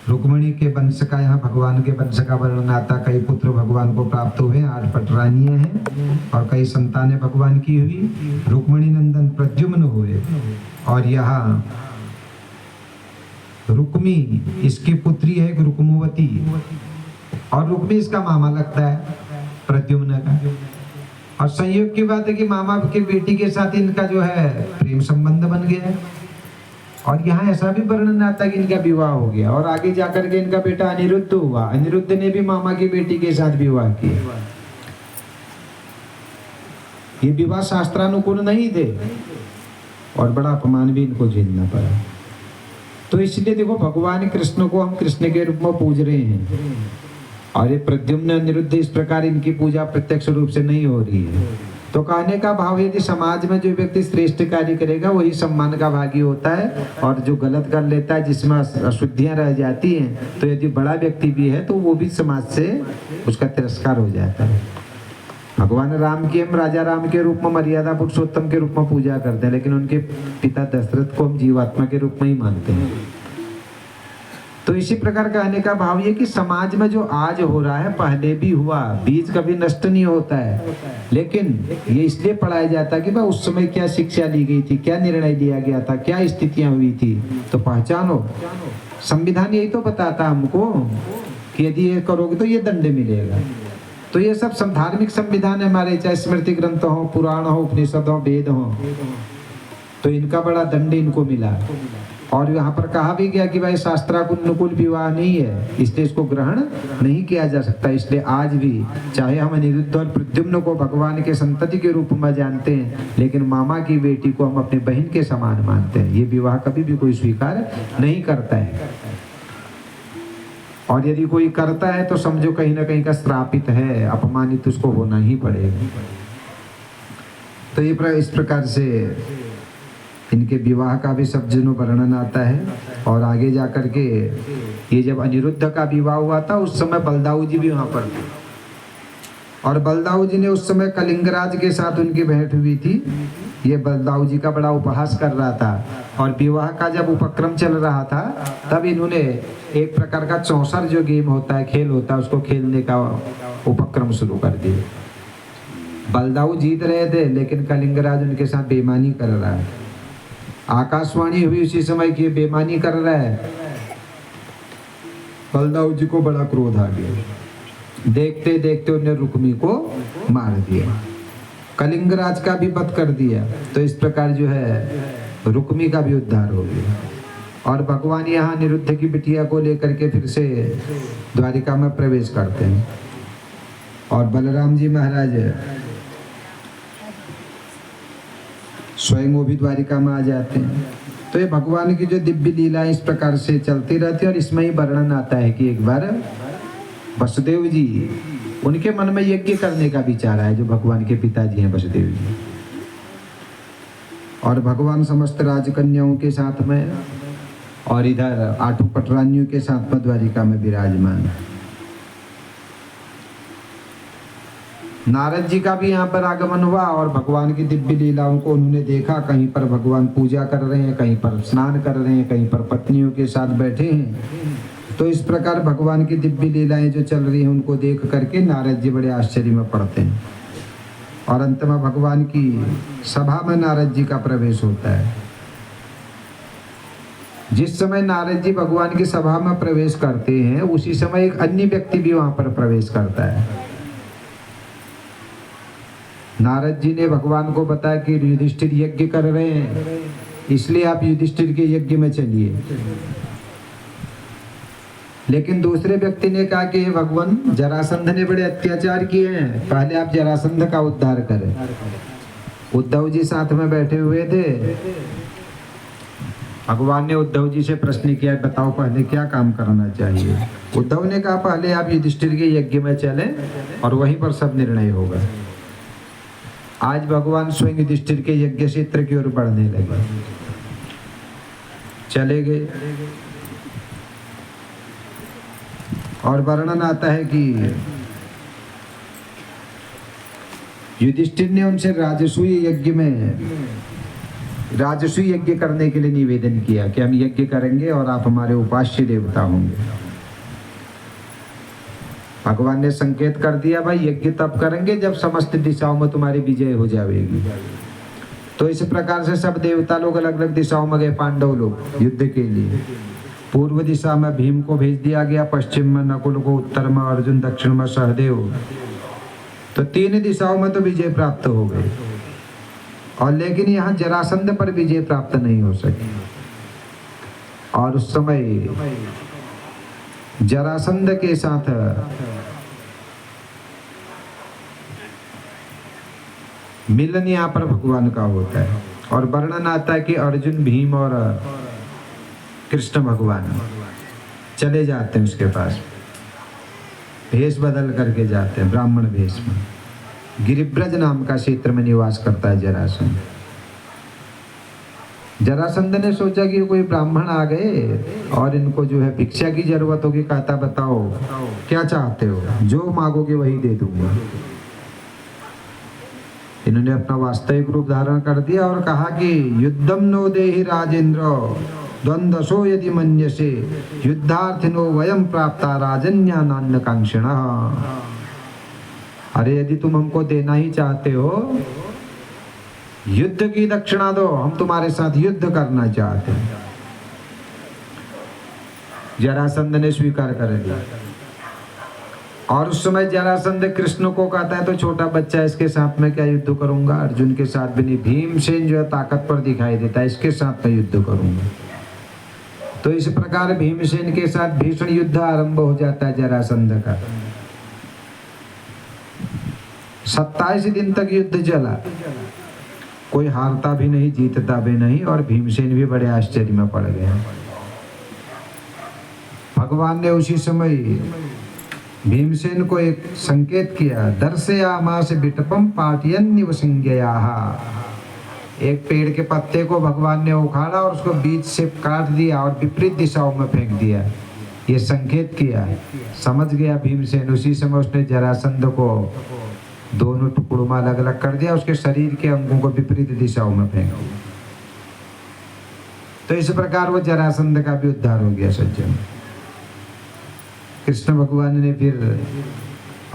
रुक्मिणी के वंश का, यहाँ भगवान के वंश का वर्णन आता। कई पुत्र भगवान को प्राप्त हुए, 8 पटरानियां हैं और कई संतानें भगवान की हुई। रुक्मिणी नंदन प्रद्युम्न हुए और यहाँ रुक्मी इसकी पुत्री है रुक्मवती, और रुक्मी इसका मामा लगता है प्रद्युम्न का। और संयोग की बात है कि मामा की बेटी के साथ इनका जो है प्रेम संबंध बन गया। और यहाँ ऐसा भी वर्णन आता है कि इनका विवाह हो गया और आगे जाकर के इनका बेटा अनिरुद्ध हुआ। अनिरुद्ध ने भी मामा की बेटी के साथ विवाह किया। ये विवाह शास्त्रानुकूल नहीं थे और बड़ा अपमान भी इनको झेलना पड़ा। तो इसलिए देखो, भगवान कृष्ण को हम कृष्ण के रूप में पूज रहे हैं और ये प्रद्युम्न अनिरुद्ध इस प्रकार इनकी पूजा प्रत्यक्ष रूप से नहीं हो रही है। तो कहने का भाव, यदि समाज में जो व्यक्ति श्रेष्ठ कार्य करेगा वही सम्मान का भागी होता है, और जो गलत कर लेता है जिसमें अशुद्धियां रह जाती हैं, तो यदि बड़ा व्यक्ति भी है तो वो भी समाज से उसका तिरस्कार हो जाता है। भगवान राम की हम राजा राम के रूप में, मर्यादा पुरुषोत्तम के रूप में पूजा करते हैं, लेकिन उनके पिता दशरथ को हम जीवात्मा के रूप में ही मानते हैं। तो इसी प्रकार कहने का भाव ये कि समाज में जो आज हो रहा है पहले भी हुआ, बीज कभी नष्ट नहीं होता है, लेकिन ये इसलिए पढ़ाया जाता है कि भाई उस समय क्या शिक्षा ली गई थी, क्या निर्णय लिया गया था, क्या स्थितियां हुई थी, तो पहचानो। संविधान यही तो बताता हमको कि यदि ये करोगे तो ये दंड मिलेगा। तो ये सब धार्मिक संविधान है हमारे, चाहे स्मृति ग्रंथ हो, पुराण हो, उपनिषद हो, वेद हो, तो इनका बड़ा दंड इनको मिला। और यहाँ पर कहा भी गया कि भाई शास्त्रानुकूल विवाह नहीं है, इसलिए इसको ग्रहण नहीं किया जा सकता। इसलिए आज भी चाहे हम अनिरुद्ध और प्रद्युम्न को भगवान के संतति के रूप में जानते हैं, लेकिन मामा की बेटी को हम अपनी बहन के समान मानते हैं। ये विवाह कभी भी कोई स्वीकार नहीं करता है, और यदि कोई करता है तो समझो कहीं ना कहीं का श्रापित है, अपमानित उसको होना ही पड़ेगा। तो ये इस प्रकार से इनके विवाह का भी सब जगह वर्णन आता है। और आगे जाकर के ये जब अनिरुद्ध का विवाह हुआ था उस समय बलदाऊ जी भी वहां पर थे, और बलदाऊ जी ने उस समय कलिंगराज के साथ उनकी भेंट हुई थी। ये बलदाऊ जी का बड़ा उपहास कर रहा था, और विवाह का जब उपक्रम चल रहा था तब इन्होंने एक प्रकार का चौसर जो गेम होता है, खेल होता है, उसको खेलने का उपक्रम शुरू कर दिया। बलदाऊ जीत रहे थे लेकिन कलिंगराज उनके साथ बेईमानी कर रहा है। आकाशवाणी हुई उसी समय की बेईमानी कर रहा है। बलदाऊ जी को बड़ा क्रोध आ गया। देखते देखते उन्हें रुक्मी को मार दिया, कलिंगराज का भी वध कर दिया। तो इस प्रकार जो है रुक्मी का भी उद्धार हो गया। और भगवान यहाँ अनिरुद्ध की बिटिया को लेकर के फिर से द्वारिका में प्रवेश करते हैं, और बलराम जी महाराज स्वयं वो भी द्वारिका में आ जाते हैं। तो ये भगवान की जो दिव्य लीला इस प्रकार से चलती रहती है। और इसमें ही वर्णन आता है कि एक बार वसुदेव जी, उनके मन में यज्ञ करने का विचार आया, जो भगवान के पिताजी हैं वसुदेव जी, और भगवान समस्त राजकन्याओं के साथ में और इधर 8 पटरानियों के साथ में द्वारिका में विराजमान। नारद जी का भी यहाँ पर आगमन हुआ और भगवान की दिव्य लीलाओं को उन्होंने देखा। कहीं पर भगवान पूजा कर रहे हैं, कहीं पर स्नान कर रहे हैं, कहीं पर पत्नियों के साथ बैठे हैं। तो इस प्रकार भगवान की दिव्य लीलाएं जो चल रही हैं उनको देख करके नारद जी बड़े आश्चर्य में पड़ते हैं। और अंत में भगवान की सभा में नारद जी का प्रवेश होता है। जिस समय नारद जी भगवान की सभा में प्रवेश करते हैं उसी समय एक अन्य व्यक्ति भी वहां पर प्रवेश करता है। नारद जी ने भगवान को बताया कि युधिष्ठिर यज्ञ कर रहे हैं, इसलिए आप युधिष्ठिर के यज्ञ में चलिए। लेकिन दूसरे व्यक्ति ने कहा कि भगवान, जरासंध ने बड़े अत्याचार किए हैं, पहले आप जरासंध का उद्धार करें। उद्धव जी साथ में बैठे हुए थे। भगवान ने उद्धव जी से प्रश्न किया, बताओ पहले क्या काम करना चाहिए। उद्धव ने कहा पहले आप युधिष्ठिर के यज्ञ में चलें और वहीं पर सब निर्णय होगा। आज भगवान स्वयं युधिष्ठिर के यज्ञ क्षेत्र की ओर बढ़ने लगे, चले गए। और वर्णन आता है कि युधिष्ठिर ने उनसे राजसूय यज्ञ में राजस्व यज्ञ करने के लिए निवेदन किया कि हम यज्ञ करेंगे और आप हमारे उपास्य देवता होंगे। भगवान ने संकेत कर दिया, भाई यज्ञ तब करेंगे जब समस्त दिशाओं में तुम्हारी विजय हो जाएगी। तो इस प्रकार से सब देवता लोग अलग अलग दिशाओं में गए, पांडव लोग युद्ध के लिए। पूर्व दिशा में भीम को भेज दिया गया, पश्चिम में नकुल को, उत्तर में अर्जुन, दक्षिण में सहदेव। तो 3 दिशाओं में तो विजय प्राप्त हो गई, और लेकिन यहाँ जरासंध पर विजय प्राप्त नहीं हो सकी। और उस समय जरासंध के साथ मिलन यहाँ पर भगवान का होता है, और वर्णन आता है कि अर्जुन, भीम और कृष्ण भगवान चले जाते हैं उसके पास, भेष बदल करके जाते हैं, ब्राह्मण भेष में। गिरिब्रज नाम का क्षेत्र में निवास करता है जरासंध। जरासंध ने सोचा कि कोई ब्राह्मण आ गए और इनको जो है भिक्षा की जरूरत होगी, कहता बताओ क्या चाहते हो, जो मांगोगे वही दे दूंगा। इन्होंने अपना वास्तविक रूप धारण कर दिया और कहा कि युद्धम नो देहि राजेंद्र द्वंद्वसो यदि मन्यसे युद्धार्थिनो वयम प्राप्ता राजन्या नान्य कांक्षिणः। अरे यदि तुम हमको देना ही चाहते हो, युद्ध की दक्षिणा दो, हम तुम्हारे साथ युद्ध करना चाहते हैं। जरासंध ने स्वीकार कर दिया, और उस समय जरासंध कृष्ण को कहता है तो छोटा बच्चा, इसके साथ में क्या युद्ध करूंगा, अर्जुन के साथ भी नहीं। भीमसेन जो है ताकतवर दिखाई देता है, इसके साथ में युद्ध करूंगा। तो इस प्रकार भीमसेन के साथ भीषण युद्ध आरंभ हो जाता है जरासंध का। 27 दिन तक युद्ध चला, कोई हारता भी नहीं, जीतता भी नहीं, और भीमसेन भी बड़े आश्चर्य में पड़ गए। भगवान ने उसी समय भीमसेन को एक संकेत किया, दर्शयामास विटपम पाटयन्निव संज्ञयाः। एक पेड़ के पत्ते को भगवान ने उखाड़ा और उसको बीच से काट दिया और विपरीत दिशाओं में फेंक दिया, ये संकेत किया। समझ गया भीमसेन। उसी समय उसने जरासंध को दोनों टुकड़ों में अलग अलग कर दिया, उसके शरीर के अंगों को विपरीत दिशाओं में फेंक दिया। तो इस प्रकार वो जरासंध का भी उद्धार हो गया सज्जन। कृष्ण भगवान ने फिर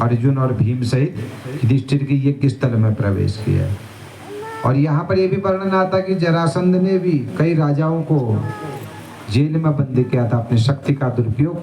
अर्जुन और भीम सहित युधिष्ठिर की यज्ञ स्थल में प्रवेश किया। और यहाँ पर यह भी वर्णन आता कि जरासंध ने भी कई राजाओं को जेल में बंद किया था अपनी शक्ति का दुरुपयोग